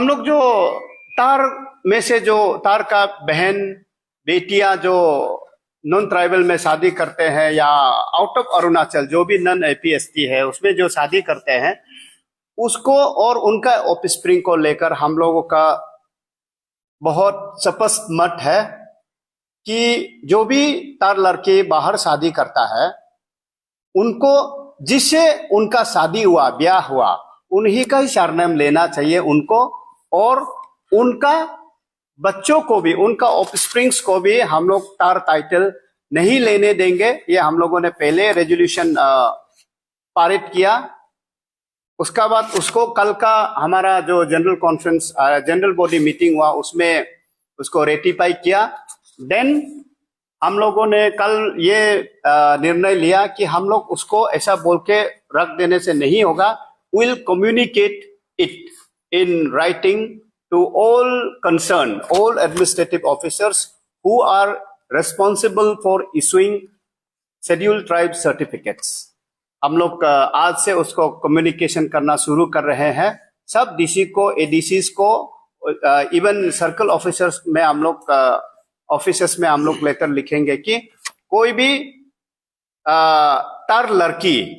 हम लोग जो तार में से जो तार का बहन बेटियां जो नॉन ट्राइबल में शादी करते हैं या आउट ऑफ अरुणाचल जो भी नॉन एपीएसटी है उसमें जो शादी करते हैं उसको और उनका ऑफस्प्रिंग को लेकर हम लोगों का बहुत स्पष्ट मत है कि जो भी तार लड़के बाहर शादी करता है उनको जिससे उनका शादी हुआ ब्याह हुआ उन्हीं का ही सरनेम लेना चाहिए उनको, और उनका बच्चों को भी उनका ऑफस्प्रिंग्स को भी हम लोग तार टाइटल नहीं लेने देंगे। ये हम लोगों ने पहले रेजोल्यूशन पारित किया। उसका बाद उसको कल का हमारा जो general conference general body meeting हुआ उसमें उसको रेटिफाई किया। देन हम लोगों ने कल ये निर्णय लिया कि हम लोग उसको ऐसा बोल के रख देने से नहीं होगा। Will communicate it in writing to all concern all administrative officers who are responsible for issuing scheduled tribe certificates. हम लोग आज से उसको कम्युनिकेशन करना शुरू कर रहे हैं। सब डीसी को एडीसीज को इवन सर्कल ऑफिसर्स में हम लोग ऑफिसर्स में हम लोग लेटर लिखेंगे कि कोई भी तार लड़की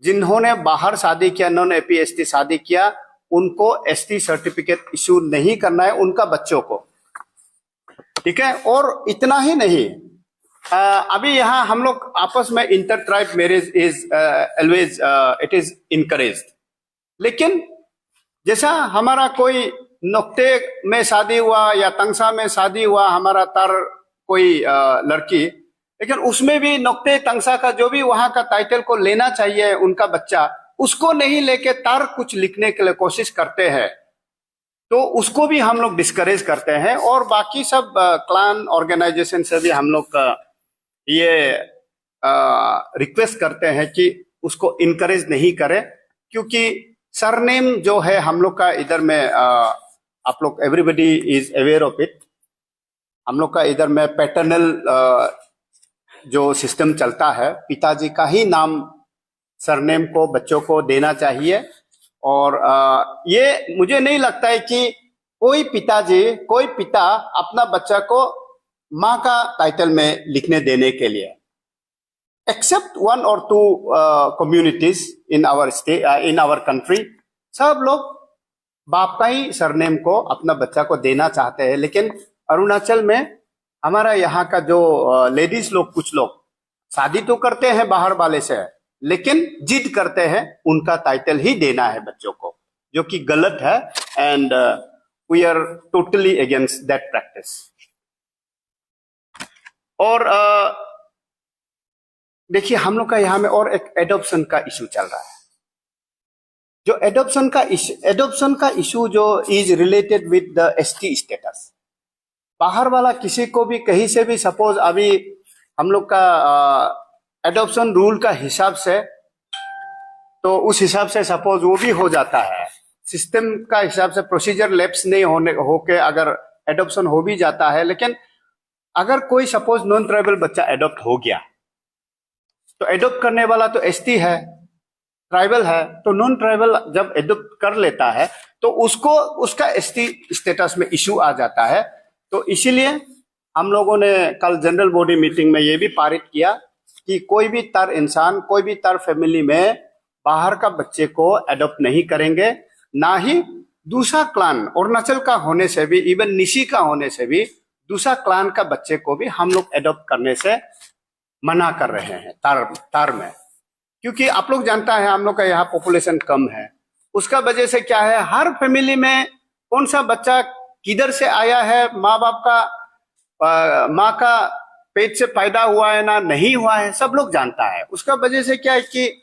जिन्होंने बाहर शादी किया नॉन एपीएसटी शादी किया उनको एसटी सर्टिफिकेट इशू नहीं करना है उनका बच्चों को, ठीक है। और इतना ही नहीं, अभी यहाँ हम लोग आपस में inter tribe marriage is always it is encouraged, लेकिन जैसा हमारा कोई नोक्टे में शादी हुआ या तंगसा में शादी हुआ हमारा तार कोई लड़की, लेकिन उसमें भी नोक्टे तंगसा का जो भी वहां का टाइटल को लेना चाहिए उनका बच्चा उसको नहीं लेके तार कुछ लिखने के लिए कोशिश करते हैं तो उसको भी हम लोग डिस्करेज करते हैं। और बाकी सब क्लान ऑर्गेनाइजेशन से भी हम लोग ये रिक्वेस्ट करते हैं कि उसको इनकरेज नहीं करें, क्योंकि सरनेम जो है हम लोग का इधर में आप लोग everybody is aware of it. हम लोग का इधर में पैटर्नल जो सिस्टम चलता है पिताजी का ही नाम सरनेम को बच्चों को देना चाहिए। और ये मुझे नहीं लगता है कि कोई पिता अपना बच्चा को माँ का टाइटल में लिखने देने के लिए, except 1 or 2 communities in our state in our country, सब लोग बाप का ही सरनेम को अपना बच्चा को देना चाहते हैं। लेकिन अरुणाचल में हमारा यहाँ का जो लेडीज लोग कुछ लोग शादी तो करते हैं बाहर वाले से, लेकिन जिद करते हैं उनका टाइटल ही देना है बच्चों को, जो कि गलत है। And we are totally against that practice. और देखिए हम लोग का यहाँ में और एक एडॉप्शन का इशू चल रहा है। जो एडॉप्शन का इशू जो is related with the ST status. बाहर वाला किसी को भी कहीं से भी सपोज अभी हम लोग का एडॉप्शन रूल का हिसाब से तो उस हिसाब से सपोज वो भी हो जाता है, सिस्टम का हिसाब से प्रोसीजर लैप्स नहीं होके अगर एडॉप्शन हो भी जाता है। लेकिन अगर कोई सपोज नॉन ट्राइबल बच्चा एडॉप्ट हो गया तो एडॉप्ट करने वाला तो एसटी है, ट्राइबल है, तो नॉन ट्राइबल जब एडॉप्ट कर लेता है तो उसको उसका एसटी स्टेटस में इशू आ जाता है। तो इसीलिए हम लोगों ने कल जनरल बॉडी मीटिंग में ये भी पारित किया कि कोई भी तार इंसान कोई भी तार फैमिली में बाहर का बच्चे को एडॉप्ट नहीं करेंगे, ना ही दूसरा क्लान अरुणाचल का होने से भी, इवन निशी का होने से भी दूसरा क्लान का बच्चे को भी हम लोग एडॉप्ट करने से मना कर रहे हैं तार में। क्योंकि आप लोग जानता है हम लोग का यहाँ पॉपुलेशन कम है, उसका वजह से क्या है हर फैमिली में कौन सा बच्चा किधर से आया है, माँ का पेट से पैदा हुआ है ना नहीं हुआ है, सब लोग जानता है। उसका वजह से क्या है कि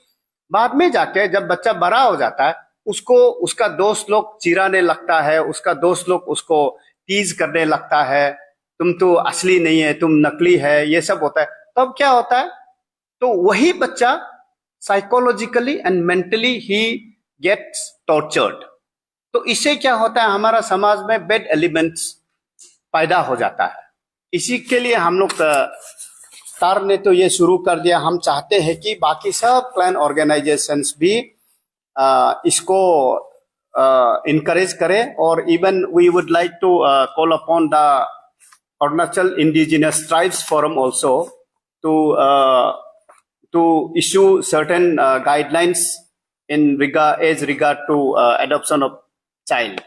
बाद में जाके जब बच्चा बड़ा हो जाता है उसको उसका दोस्त लोग चिढ़ाने लगता है, उसका दोस्त लोग उसको टीज करने लगता है, तुम तो असली नहीं है, तुम नकली है, ये सब होता है। तब क्या होता है तो वही बच्चा psychologically and mentally he gets tortured. तो इससे क्या होता है हमारा समाज में बैड एलिमेंट्स पैदा हो जाता है। इसी के लिए हम लोग तार ने तो ये शुरू कर दिया। हम चाहते हैं कि बाकी सब क्लैन ऑर्गेनाइजेशंस भी इसको encourage करें. और even we would like to call upon the Arunachal Indigenous Tribes Forum also to issue certain guidelines in regard to adoption of child.